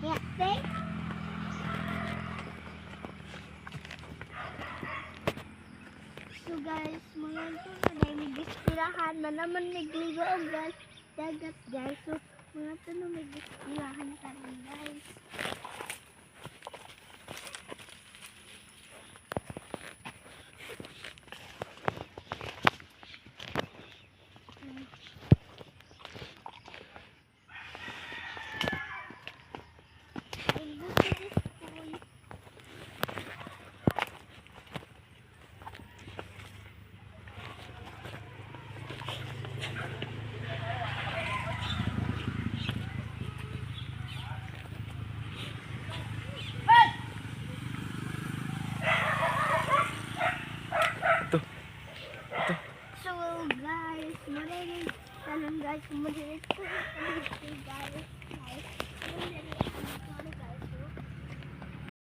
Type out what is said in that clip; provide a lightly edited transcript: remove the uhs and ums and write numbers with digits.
Ya, teh. So guys, mga ito na dahil may gispirahan, manaman may gligo o gas, dagat guys. So